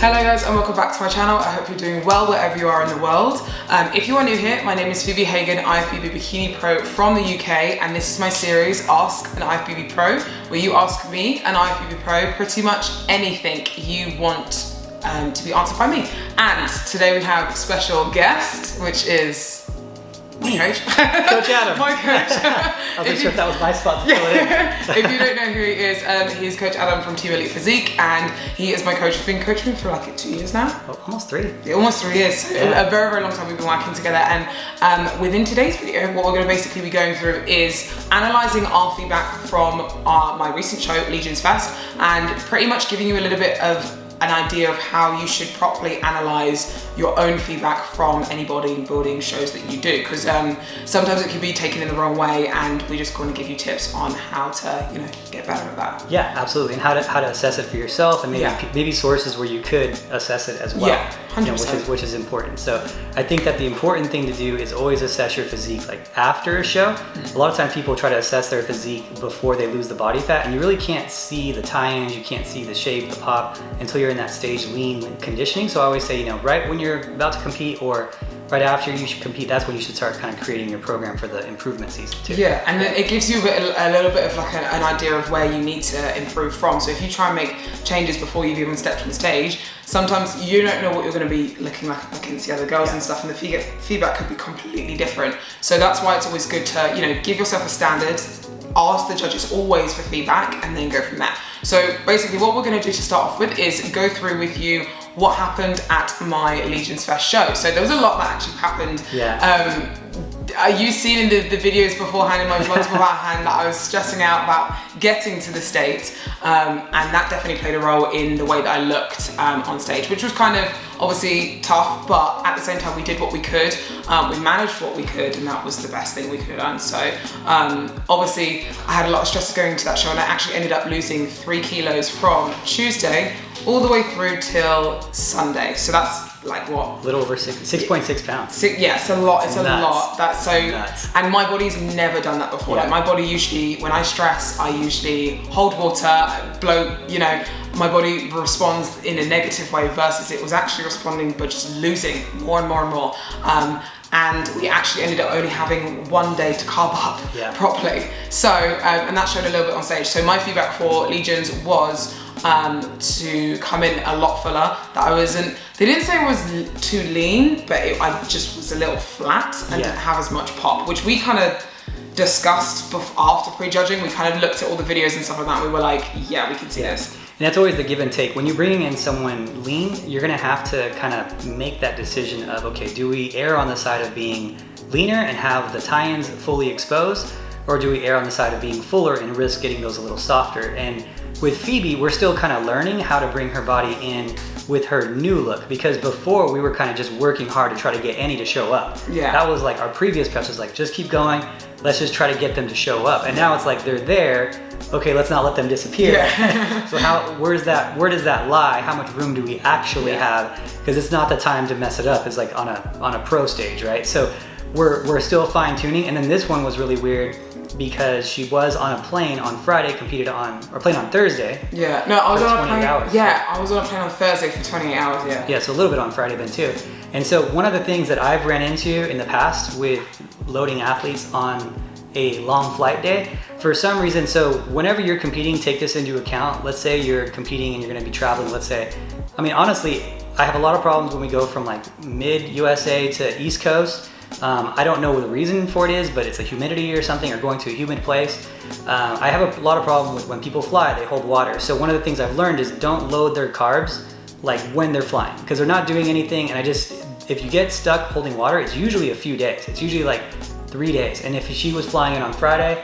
Hello guys and welcome back to my channel. I hope you're doing well wherever you are in the world. If you are new here, my name is Phoebe Hagan, IFBB Bikini Pro from the UK, and this is my series Ask an IFBB Pro, where you ask me, an IFBB Pro, pretty much anything you want to be answered by me. And today we have a special guest, which is my coach. Coach Adam. My coach. I wasn't sure if that was my spot to fill it in. If you don't know who he is, he's Coach Adam from Team Elite Physique, and he is my coach. He's been coaching me for like 2 years now. Oh, almost 3. Yeah, almost 3 years. Yeah. A very, very long time we've been working together. And within today's video, what we're going to basically be going through is analysing our feedback from my recent show, Legions Fest, and pretty much giving you a little bit of an idea of how you should properly analyse your own feedback from any bodybuilding shows that you do, because sometimes it can be taken in the wrong way, and we just want to give you tips on how to, you know, get better at that. Yeah, absolutely, and how to assess it for yourself, and maybe sources where you could assess it as well. Yeah, 100%. You know, which is important. So I think that the important thing to do is always assess your physique like after a show. A lot of times people try to assess their physique before they lose the body fat, and you really can't see the tie-ins, you can't see the shape, the pop until you're in that stage lean conditioning. So I always say, you know, right when you're about to compete or right after you should compete, that's when you should start kind of creating your program for the improvement season too. Yeah, and then it gives you a little bit of like an idea of where you need to improve from. So if you try and make changes before you've even stepped on stage, sometimes you don't know what you're going to be looking like against the other girls and stuff, and the feedback could be completely different. So that's why it's always good to, you know, give yourself a standard, ask the judges always for feedback, and then go from there. So basically what we're going to do to start off with is go through with you what happened at my Legions Fest show. So there was a lot that actually happened. Yeah. You've seen in the videos beforehand, in my vlogs beforehand, that I was stressing out about getting to the States, and that definitely played a role in the way that I looked on stage, which was kind of obviously tough, but at the same time we did what we could, we managed what we could, and that was the best thing we could have done. So obviously I had a lot of stress going to that show, and I actually ended up losing 3 kilos from Tuesday all the way through till Sunday. So that's like what? A little over 6.6 pounds. Yeah, it's a lot. It's a lot. That's so nuts. And my body's never done that before. Yeah. Like my body usually, when I stress, I usually hold water, blow, you know, my body responds in a negative way, versus it was actually responding but just losing more and more and more. And we actually ended up only having 1 day to carb up properly. So, and that showed a little bit on stage. So my feedback for Legions was to come in a lot fuller. That I wasn't, they didn't say I was too lean, but I just was a little flat and didn't have as much pop, which we kind of discussed after prejudging. We kind of looked at all the videos and stuff like that, and we were like, yeah, we can see this. And that's always the give and take. When you're bringing in someone lean, you're gonna have to kind of make that decision of, okay, do we err on the side of being leaner and have the tie-ins fully exposed, or do we err on the side of being fuller and risk getting those a little softer? And with Phoebe, we're still kind of learning how to bring her body in with her new look, because before we were kind of just working hard to try to get Annie to show up. Yeah. That was like our previous preps was like, just keep going, let's just try to get them to show up. And now it's like they're there, okay, let's not let them disappear. Yeah. So where does that lie? How much room do we actually have? Because it's not the time to mess it up. It's like on a pro stage, right? So we're still fine tuning. And then this one was really weird because she was on a plane on Friday, plane on Thursday. Yeah, no, I was on a plane. Hours. Yeah, I was on a plane on Thursday for 28 hours, yeah. Yeah, so a little bit on Friday then too. And so one of the things that I've ran into in the past with loading athletes on a long flight day, for some reason, so whenever you're competing, take this into account. Let's say you're competing and you're gonna be traveling, let's say, I mean, honestly, I have a lot of problems when we go from like mid-USA to East Coast. I don't know what the reason for it is, but it's a humidity or something, or going to a humid place. I have a lot of problem with when people fly, they hold water. So one of the things I've learned is don't load their carbs like when they're flying, because they're not doing anything. And if you get stuck holding water, it's usually a few days. It's usually like 3 days. And if she was flying in on Friday,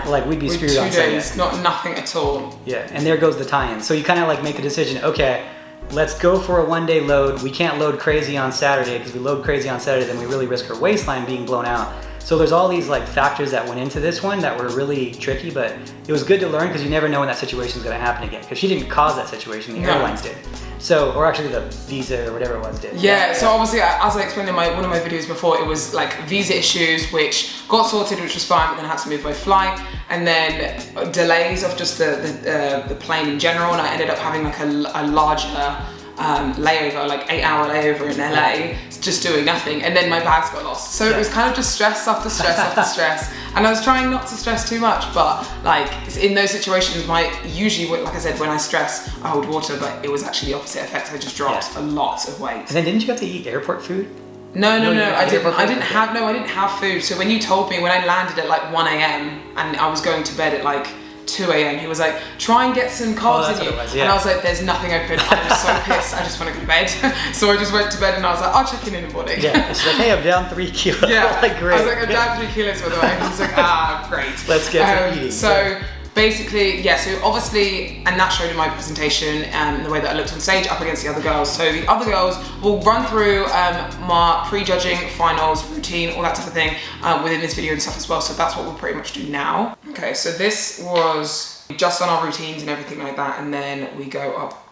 like we'd be screwed on Sunday. 2 days, nothing at all. Yeah, and there goes the tie-in. So you kind of like make the decision, okay, let's go for a 1 day load. We can't load crazy on Saturday, because we load crazy on Saturday, then we really risk her waistline being blown out. So there's all these like factors that went into this one that were really tricky, but it was good to learn, because you never know when that situation is going to happen again, because she didn't cause that situation, the airlines did. So, or actually the visa or whatever it was did. Yeah, so obviously, as I explained in one of my videos before, it was like visa issues, which got sorted, which was fine, but then I had to move by flight, and then delays of just the plane in general, and I ended up having like a larger layover, like 8-hour layover in LA, just doing nothing, and then my bags got lost. So it was kind of just stress after stress after stress, and I was trying not to stress too much, but like in those situations, usually, like I said, when I stress, I hold water, but it was actually the opposite effect. I just dropped a lot of weight. And then didn't you have to eat airport food? No, I didn't have food. So when you told me, when I landed at like 1 a.m. and I was going to bed at like 2 a.m, he was like, try and get some carbs in you. And I was like, there's nothing open. I was so pissed. I just want to go to bed. So I just went to bed and I was like, I'll check in the morning. Yeah, it's like, hey, I'm down 3 kilos. Yeah, like, great. I was like, I'm down 3 kilos by the way. He was like, great. Let's get to eating. So basically, yeah, so obviously, and that showed in my presentation the way that I looked on stage up against the other girls. So the other girls will run through my pre-judging, finals, routine, all that type of thing within this video and stuff as well. So that's what we'll pretty much do now. Okay, so this was just on our routines and everything like that, and then we go up,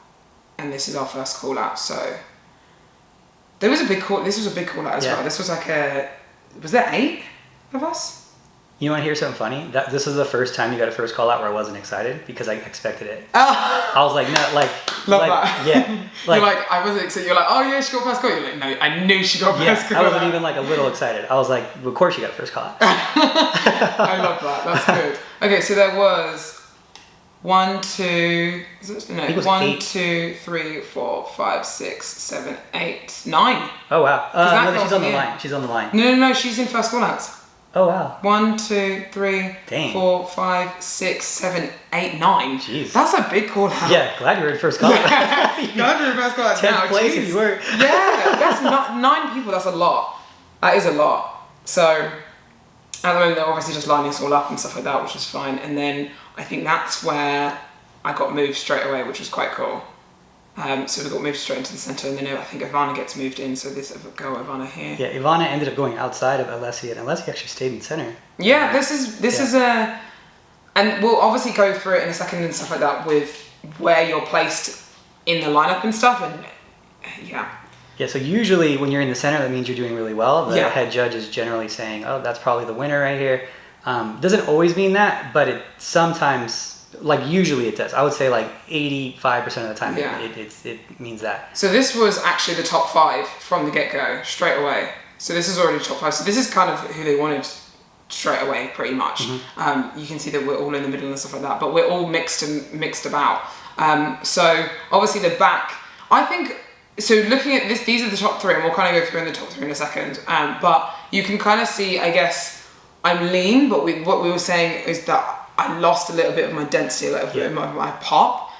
and this is our first call out. So there was a big call. This was a big call out as well. This was like was there 8 of us? You want to hear something funny? This was the first time you got a first call out where I wasn't excited because I expected it. Oh. I was like, no, like, love that. Yeah. You're like, I wasn't excited. You're like, oh yeah, she got first call. You're like, no, I knew she got first call. I wasn't even like a little excited. I was like, well, of course you got first call out. I love that. That's good. Okay, so there was 1, 2, no, 1, 2, 3, 4, 5, 6, 7, 8, 9. Oh wow. No, she's on the in. line. She's on the line. No, she's in first call outs. Oh wow. 1, 2, 3, Dang. 4, 5, 6, 7, 8, 9. Jeez. That's a big call out. Yeah, glad you were in first call out. Glad you're in first call out. 10th place if you were. Yeah, that's not 9 people. That's a lot. That is a lot. So at the moment, they're obviously just lining us all up and stuff like that, which is fine. And then I think that's where I got moved straight away, which was quite cool. So we got moved straight into the centre, and then I think Ivana gets moved in, so this go Ivana here. Yeah, Ivana ended up going outside of Alessia, and Alessia actually stayed in center. Yeah, this is and we'll obviously go through it in a second and stuff like that with where you're placed in the lineup and stuff, and yeah. Yeah, so usually when you're in the center, that means you're doing really well. The head judge is generally saying, oh, that's probably the winner right here. Doesn't always mean that, but it sometimes... Like usually it does. I would say like 85% of the time it means that. So this was actually the top 5 from the get-go, straight away. So this is already top 5. So this is kind of who they wanted straight away, pretty much. Mm-hmm. You can see that we're all in the middle and stuff like that, but we're all mixed about. So obviously the back, I think, so looking at this, these are the top 3, and we'll kind of go through in the top 3 in a second. But you can kind of see, I guess, I'm lean, but what we were saying is that I lost a little bit of my density, a little bit of my pop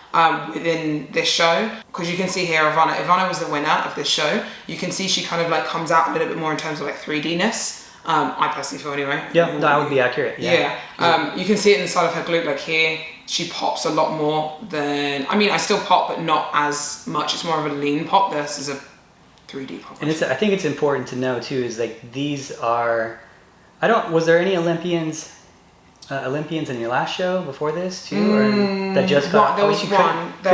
within this show. Because you can see here, Ivana was the winner of this show. You can see she kind of like comes out a little bit more in terms of like 3D-ness. I personally feel anyway. Yeah, that would be accurate. Yeah. You can see it inside of her glute, like here, she pops a lot more than, I mean, I still pop, but not as much. It's more of a lean pop versus a 3D pop. And I think it's important to know too, is like these are, was there any Olympians in your last show before this too, or that just got? There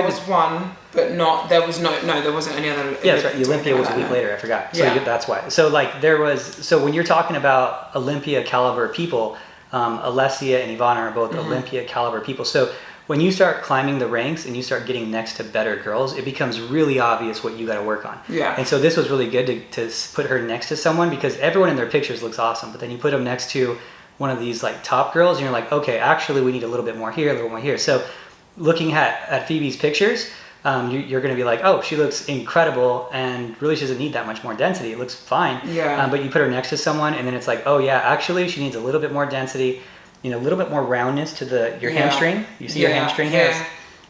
was one, but not. There was there wasn't any other. Yeah, that's right. The Olympia was a week later. I forgot. So that's why. So like there was. So when you're talking about Olympia caliber people, Alessia and Ivana are both Olympia caliber people. So when you start climbing the ranks and you start getting next to better girls, it becomes really obvious what you got to work on. Yeah. And so this was really good to put her next to someone, because everyone in their pictures looks awesome, but then you put them next to one of these like top girls and you're like, okay, actually we need a little bit more here, a little more here. So looking at Phoebe's pictures, you're going to be like, oh, she looks incredible, and really she doesn't need that much more density. It looks fine. Yeah. But you put her next to someone and then it's like, oh yeah, actually she needs a little bit more density, a little bit more roundness to your hamstring. You see your hamstring here?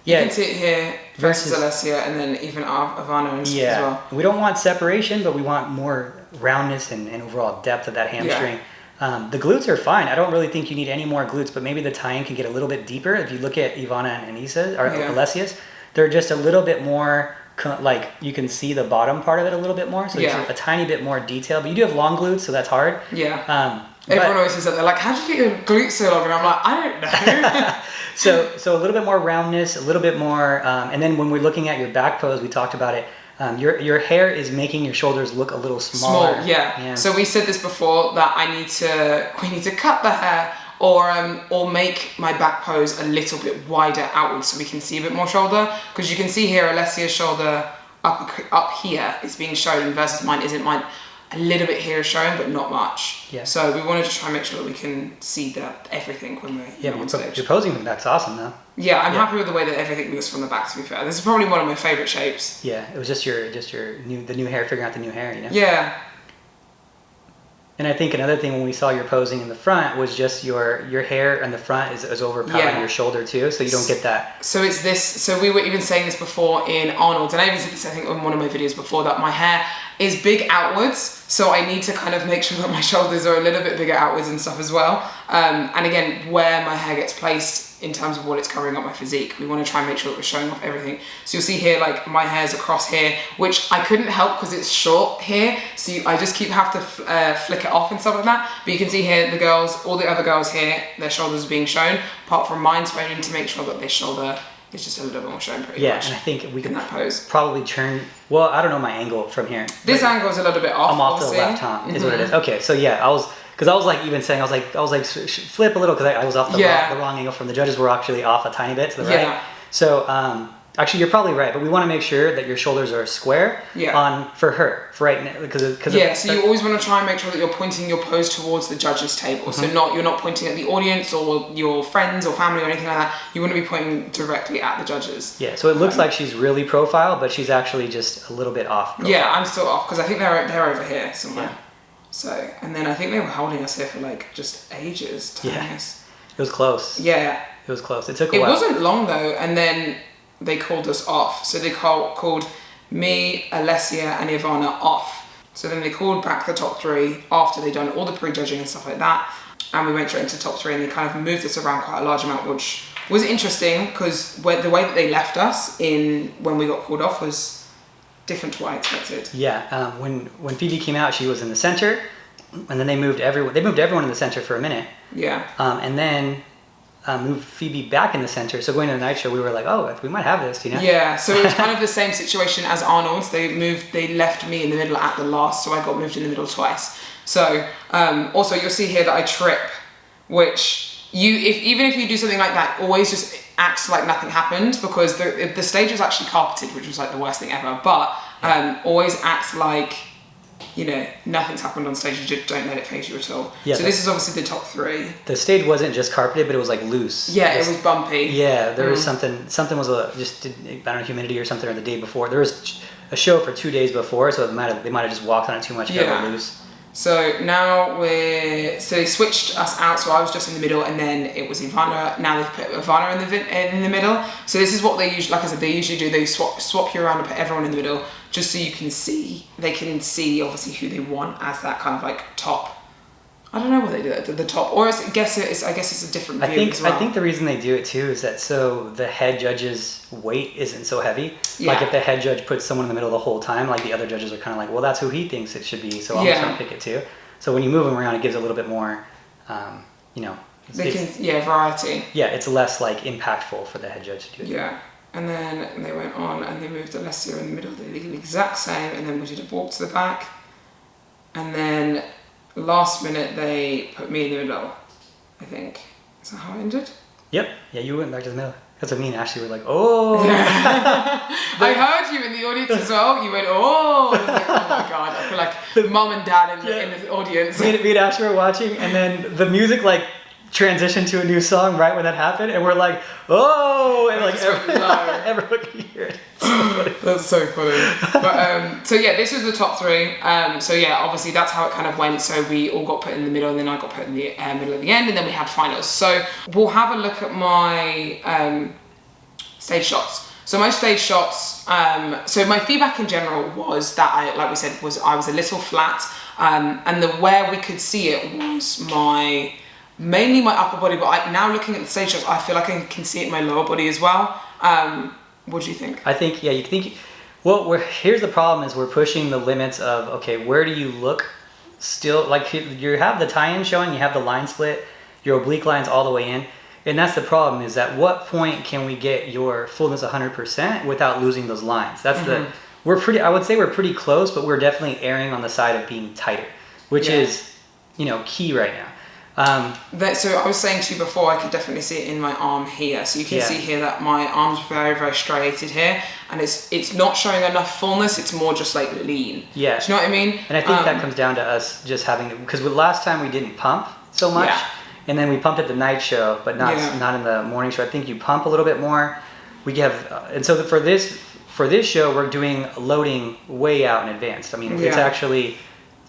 Yeah. You can see it here versus Alessia, and then even Ivana and stuff as well. We don't want separation, but we want more roundness and overall depth of that hamstring. Yeah. The glutes are fine. I don't really think you need any more glutes, but maybe the tie-in can get a little bit deeper. If you look at Ivana and Anissa, or Alessia's, they're just a little bit more, like you can see the bottom part of it a little bit more. So it's a tiny bit more detail, but you do have long glutes, so that's hard. Yeah. Everyone always says that. They're like, how'd you get your glutes so long? And I'm like, I don't know. So a little bit more roundness, a little bit more, and then when we're looking at your back pose, we talked about it. Your hair is making your shoulders look a little smaller. Yeah. So we said this before, that we need to cut the hair or make my back pose a little bit wider outwards so we can see a bit more shoulder. Because you can see here Alessia's shoulder up here is being shown versus mine isn't. Mine a little bit here is shown, but not much. Yeah. So we wanted to try and make sure that we can see everything when we're on stage. Your posing from the back's awesome though. Yeah, I'm happy with the way that everything looks from the back, to be fair. This is probably one of my favourite shapes. Yeah, it was just the new hair, figuring out the new hair, you know? Yeah. And I think another thing when we saw your posing in the front was just your hair in the front is overpowering your shoulder too, so you don't get that. So it's this, so we were even saying this before in Arnold's, and I even said this I think in one of my videos before, that my hair is big outwards, so I need to kind of make sure that my shoulders are a little bit bigger outwards and stuff as well. And again, where my hair gets placed in terms of what it's covering up my physique, we want to try and make sure that we're showing off everything. So you'll see here, like my hair's across here, which I couldn't help because it's short here, so I just have to flick it off and stuff like that. But you can see here, the girls, all the other girls here, their shoulders are being shown, apart from mine, so I need to make sure that this shoulder is just a little bit more shown pretty much. Yeah, and I think we can that pose. Probably turn, well, I don't know my angle from here. This angle is a little bit off. I'm off to the left, huh? Is what it is. Okay, so yeah, I was like even saying, I was like flip a little, because I was off the wrong angle from the judges were actually off a tiny bit to the right. So actually you're probably right, but we want to make sure that your shoulders are square for her, for right now, because so you always want to try and make sure that you're pointing your pose towards the judges table. So you're not pointing at the audience or your friends or family or anything like that. You want to be pointing directly at the judges. Yeah, so it looks like she's really profile, but she's actually just a little bit off profile. Yeah, I'm still off because I think they're over here somewhere. Yeah. So, and then I think they were holding us here for like just ages. It was close. Yeah. It was close. It took a while. It wasn't long though, and then they called us off. So they called me, Alessia, and Ivana off. So then they called back the top three after they'd done all the pre-judging and stuff like that. And we went straight into top three, and they kind of moved us around quite a large amount, which was interesting because the way that they left us when we got called off was different to what I expected. Yeah, when Phoebe came out, she was in the center, and then they moved everyone in the center for a minute. Yeah. And then moved Phoebe back in the center. So going to the night show, we were like, oh, we might have this, you know? Yeah, so it was kind of the same situation as Arnold's. They left me in the middle at the last, so I got moved in the middle twice. So also you'll see here that I trip, which even if you do something like that, always just act like nothing happened, because the stage was actually carpeted, which was like the worst thing ever, but always act like, you know, nothing's happened on stage. You just don't let it phase you at all. Yeah, so this is obviously the top three. The stage wasn't just carpeted, but it was like loose. Yeah, it was bumpy. Yeah, there was something was I don't know, humidity or something, or the day before. There was a show for 2 days before, so they might have just walked on it too much, got it loose. So now they switched us out, so I was just in the middle, and then it was Ivana. Now they've put Ivana in the middle. So this is what they usually, like I said, they usually do. They swap you around and put everyone in the middle, just so they can see obviously who they want as that kind of like top. I don't know what they do at the top, or I guess it's a different view as well. I think the reason they do it too is that so the head judge's weight isn't so heavy. Yeah. Like if the head judge puts someone in the middle the whole time, like the other judges are kind of like, well, that's who he thinks it should be, so I'm just gonna pick it too. So when you move them around, it gives a little bit more, variety. Yeah, it's less like impactful for the head judge to do it. Yeah, and then they went on and they moved Alessia in the middle. They did the exact same, and then we did a walk to the back, and then last minute they put me in the middle, I think. Is that how it ended? Yep. Yeah, you went back to the middle. That's what me and Ashley were like, oh. I heard you in the audience as well. You went, oh. I was like, oh my God. I feel like mum and dad in the audience. Me and Ashley were watching, and then the music like transitioned to a new song right when that happened, and we're like, oh, and like everyone could hear it. That's so funny. But so yeah, this was the top three. So yeah, obviously that's how it kind of went. So we all got put in the middle, and then I got put in the middle at the end, and then we had finals. So we'll have a look at my stage shots. So my stage shots, so my feedback in general was that I was a little flat, and where we could see it was mainly my upper body, but now looking at the stage shots, I feel like I can see it in my lower body as well. What do you think? I think, you think, well, here's the problem is we're pushing the limits of, okay, where do you look still, like you have the tie-in showing, you have the line split, your oblique lines all the way in, and that's the problem is at what point can we get your fullness 100% without losing those lines? That's I would say we're pretty close, but we're definitely erring on the side of being tighter, which is, key right now. So I was saying to you before, I could definitely see it in my arm here. So you can see here that my arm's very, very striated here, and it's not showing enough fullness. It's more just like lean. Yeah. Do you know what I mean? And I think that comes down to us just having, because last time we didn't pump so much, and then we pumped at the night show, but not in the morning show. I think you pump a little bit more. We have, and so for this show, we're doing loading way out in advance. I mean, it's actually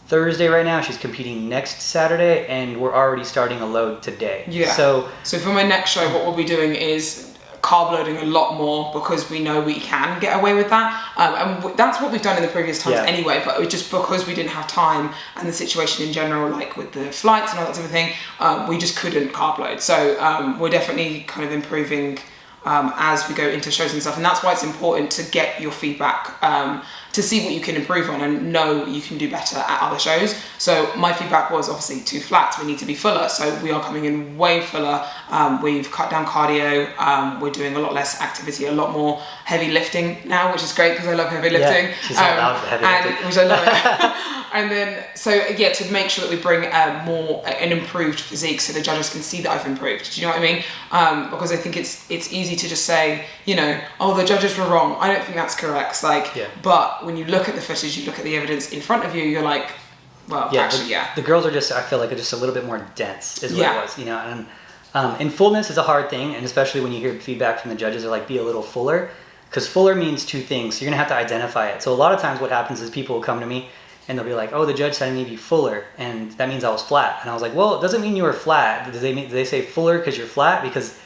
Thursday right now. She's competing next Saturday, and we're already starting a load today. Yeah. So for my next show, what we'll be doing is carb loading a lot more, because we know we can get away with that. And that's what we've done in the previous times anyway, but it was just because we didn't have time and the situation in general, like with the flights and all that sort of thing, we just couldn't carb load. So we're definitely kind of improving as we go into shows and stuff, and that's why it's important to get your feedback, to see what you can improve on and know you can do better at other shows. So my feedback was obviously too flat, we need to be fuller, so we are coming in way fuller. We've cut down cardio, we're doing a lot less activity, a lot more heavy lifting now, which is great because I love heavy lifting. She's all about heavy lifting. Which I love it. And then, to make sure that we bring an improved physique so the judges can see that I've improved. Do you know what I mean? Because I think it's easy to just say, oh, the judges were wrong. I don't think that's correct. But when you look at the footage, you look at the evidence in front of you, you're like, well, the girls are just, I feel like, are just a little bit more dense is what it was, and fullness is a hard thing, and especially when you hear feedback from the judges, they're like, be a little fuller, because fuller means two things, so you're gonna have to identify it. So a lot of times what happens is people will come to me and they'll be like, oh, the judge said I need to be fuller, and that means I was flat. And I was like, well, it doesn't mean you were flat. Do they say fuller because you're flat? Because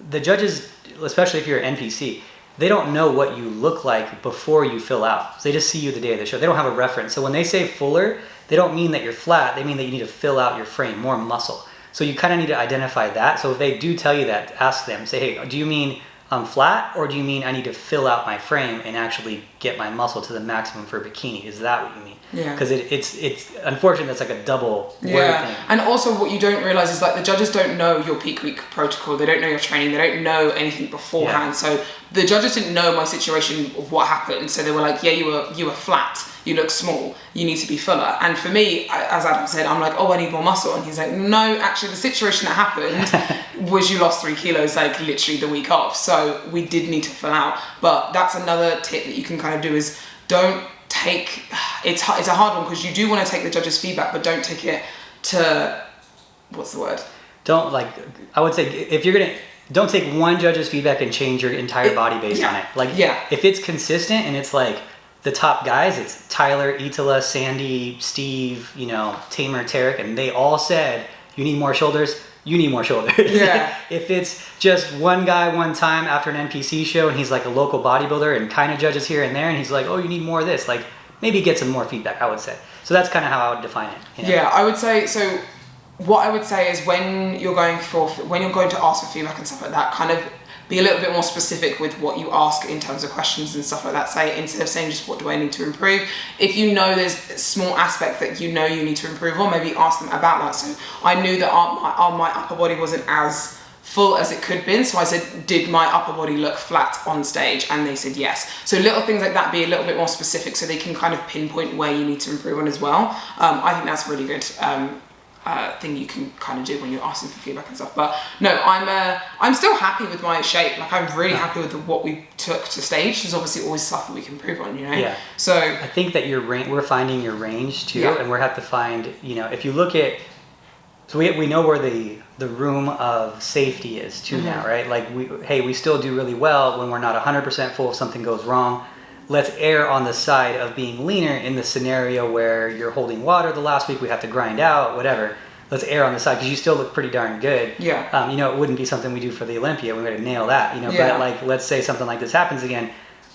the judges, especially if you're an NPC, they don't know what you look like before you fill out. So they just see you the day of the show. They don't have a reference. So when they say fuller, they don't mean that you're flat. They mean that you need to fill out your frame, more muscle. So you kind of need to identify that. So if they do tell you that, ask them. Say, hey, do you mean I'm flat, or do you mean I need to fill out my frame and actually get my muscle to the maximum for bikini? Is that what you mean? Yeah. Because it's unfortunate, that's like a double word thing. And also what you don't realize is, like, the judges don't know your peak week protocol. They don't know your training. They don't know anything beforehand. So the judges didn't know my situation of what happened. So they were like, yeah, you were flat. You look small. You need to be fuller. And for me, as Adam said, I'm like, oh, I need more muscle. And he's like, no, actually the situation that happened was you lost 3 kilos like literally the week off. So we did need to fill out. But that's another tip that you can kind of do, is don't take, it's a hard one, because you do want to take the judges' feedback, but don't take it to, what's the word? Don't, like, I would say, if you're going to, don't take one judge's feedback and change your entire body based on it. Like, if it's consistent and it's like the top guys, it's Tyler, Itala, Sandy, Steve, Tamer, Tarek, and they all said, you need more shoulders, you need more shoulders. Yeah. If it's just one guy one time after an NPC show and he's like a local bodybuilder and kind of judges here and there, and he's like, oh, you need more of this, like, maybe get some more feedback, I would say. So that's kind of how I would define it. Yeah, I would say, so what I would say is when you're going to ask for feedback and stuff like that, kind of be a little bit more specific with what you ask in terms of questions and stuff like that. Say, instead of saying just what do I need to improve, if you know there's a small aspect that you know you need to improve on, maybe ask them about that. So I knew that my upper body wasn't as full as it could have been, so I said, did my upper body look flat on stage? And they said yes. So little things like that, be a little bit more specific so they can kind of pinpoint where you need to improve on as well. I think that's really good thing you can kind of do when you're asking for feedback and stuff. But no, I'm still happy with my shape. Like, I'm really happy with what we took to stage. There's obviously always stuff that we can improve on, Yeah. So I think that we're finding your range too, and we're have to find, if you look at, so we know where the room of safety is too now, right? Like, we still do really well when we're not 100% full if something goes wrong. Let's err on the side of being leaner in the scenario where you're holding water the last week, we have to grind out, whatever. Let's err on the side, because you still look pretty darn good. Yeah. It wouldn't be something we do for the Olympia. We would nail that, But like, let's say something like this happens again.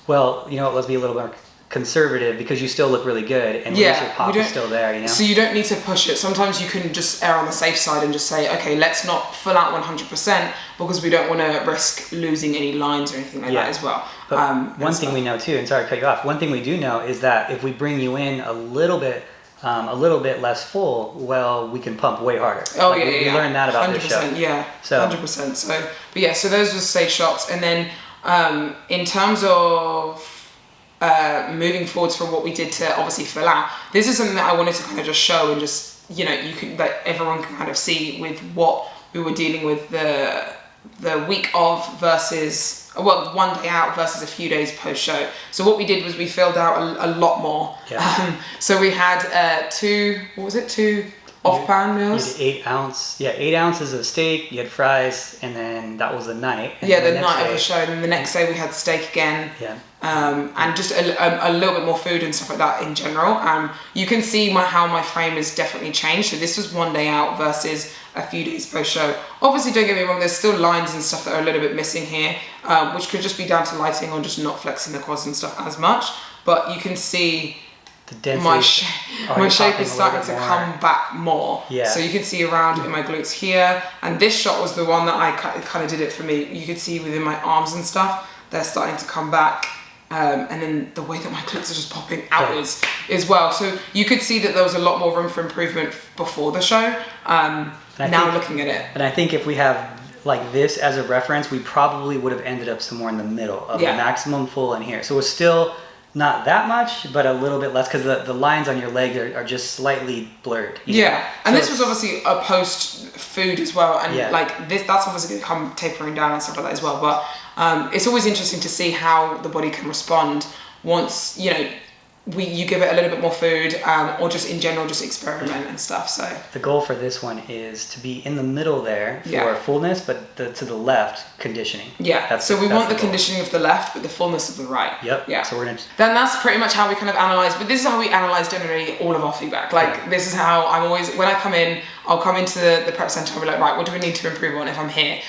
Well, let's be a little more conservative, because you still look really good, and your pop is still there, So you don't need to push it. Sometimes you can just err on the safe side and just say, okay, let's not fill out 100%, because we don't want to risk losing any lines or anything like that as well. But one thing we know too, and sorry to cut you off, one thing we do know is that if we bring you in a little bit less full, well, we can pump way harder. Oh, we learned that about 100%, this show. Yeah, so 100%. So those were stage shots, and then in terms of moving forwards from what we did to obviously fill out, this is something that I wanted to kind of just show and just you know, you can, that everyone can kind of see with what we were dealing with the week of versus, well, 1 day out versus a few days post show. So what we did was we filled out a lot more. Yeah. So we had two off-pan meals. You had 8 ounces of steak, you had fries, and then that was the night. And Yeah, then the night of the show, and then the next day we had steak again. Yeah. And just a little bit more food and stuff like that in general. You can see how my frame has definitely changed. So this was 1 day out versus a few days post show. Obviously, don't get me wrong, there's still lines and stuff that are a little bit missing here, which could just be down to lighting or just not flexing the quads and stuff as much. But you can see my shape is starting to come back more. Yeah. So you can see around in my glutes here, and this shot was the one that I kind of did it for me. You could see within my arms and stuff, they're starting to come back. And then the way that my glutes are just popping outwards as well. So you could see that there was a lot more room for improvement before the show. Looking at it. And I think if we have like this as a reference, we probably would have ended up somewhere in the middle of the maximum full in here. So it's still not that much, but a little bit less because the lines on your leg are just slightly blurred. Yeah, and so this was obviously a post food as well, and like that's obviously going to come tapering down and stuff like that as well. But it's always interesting to see how the body can respond once you give it a little bit more food, or just in general just experiment and stuff. So the goal for this one is to be in the middle there for fullness, but to the left conditioning. Yeah. So we want the conditioning of the left, but the fullness of the right. Yep. Yeah. So then that's pretty much how we kind of analyze. But this is how we analyze generally all of our feedback. Like this is how I'm always, when I come in, I'll come into the prep center. I'll be like, right, what do we need to improve on if I'm here?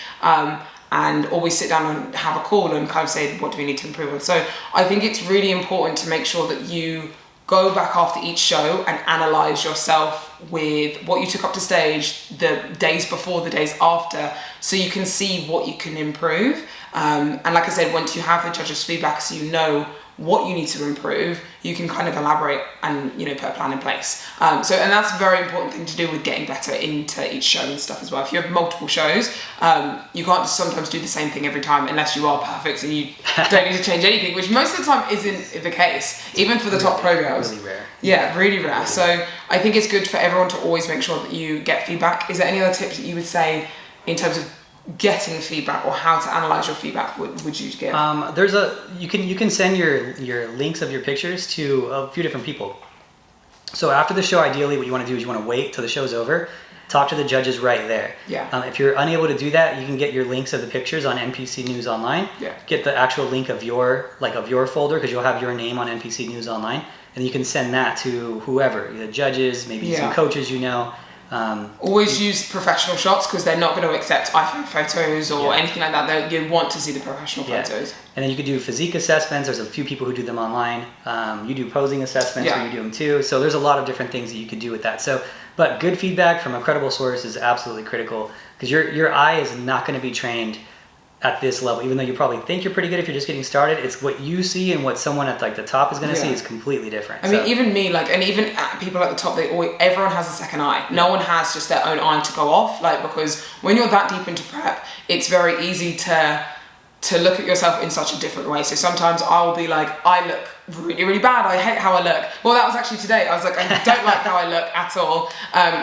And always sit down and have a call and kind of say, what do we need to improve on? So I think it's really important to make sure that you go back after each show and analyze yourself with what you took up to stage the days before, the days after, so you can see what you can improve. And like I said, once you have the judges' feedback, so you know what you need to improve, you can kind of elaborate and put a plan in place. And that's a very important thing to do with getting better into each show and stuff as well. If you have multiple shows, you can't just sometimes do the same thing every time unless you are perfect and you don't need to change anything, which most of the time isn't the case, even for the top pro girls. Really rare. Yeah, really rare. So I think it's good for everyone to always make sure that you get feedback. Is there any other tips that you would say in terms of getting feedback or how to analyze your feedback would you give? You can send your links of your pictures to a few different people. So after the show, ideally what you want to do is you want to wait till the show's over, talk to the judges right there. Yeah. If you're unable to do that, you can get your links of the pictures on NPC News Online. Yeah. Get the actual link of your folder, because you'll have your name on NPC News Online, and you can send that to whoever, the judges, maybe some coaches Always use professional shots, because they're not going to accept iPhone photos or anything like that. You want to see the professional photos. And then you could do physique assessments. There's a few people who do them online. You do posing assessments where you do them too. So there's a lot of different things that you could do with that. But good feedback from a credible source is absolutely critical, because your eye is not going to be trained at this level, even though you probably think you're pretty good if you're just getting started. It's what you see and what someone at like the top is going to see is completely different. I mean, even me, and even people at the top, everyone has a second eye. No one has just their own eye to go off, because when you're that deep into prep, it's very easy to look at yourself in such a different way. So sometimes I'll be like, I look really, really bad. I hate how I look. Well, that was actually today. I was like, I don't like how I look at all.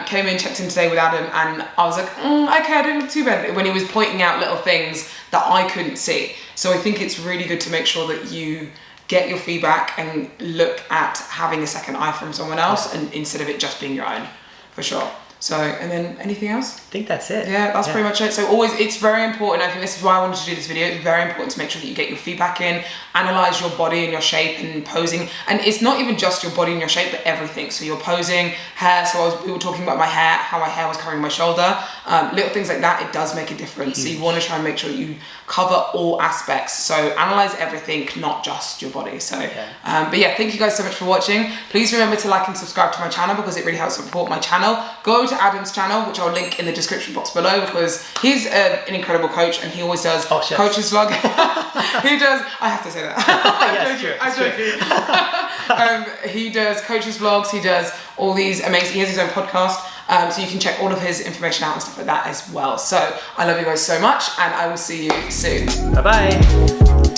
Came in, checked in today with Adam, and I was like, okay, I don't look too bad, when he was pointing out little things that I couldn't see. So I think it's really good to make sure that you get your feedback and look at having a second eye from someone else, and instead of it just being your own, for sure. So, and then anything else? I think that's it. Yeah, that's pretty much it. So always, it's very important. I think this is why I wanted to do this video. It's very important to make sure that you get your feedback in, analyze your body and your shape and posing. And it's not even just your body and your shape, but everything. So your posing, hair. So we were talking about my hair, how my hair was covering my shoulder. Little things like that, it does make a difference. So you want to try and make sure that you cover all aspects. So analyze everything, not just your body. So, but yeah, thank you guys so much for watching. Please remember to like and subscribe to my channel, because it really helps support my channel. Go to Adam's channel, which I'll link in the description box below, because he's an incredible coach, and he always does coach's vlog. He does, I have to say that. I'm joking. He does coach's vlogs, he does all these amazing, he has his own podcast, so you can check all of his information out and stuff like that as well. So I love you guys so much, and I will see you soon. Bye-bye.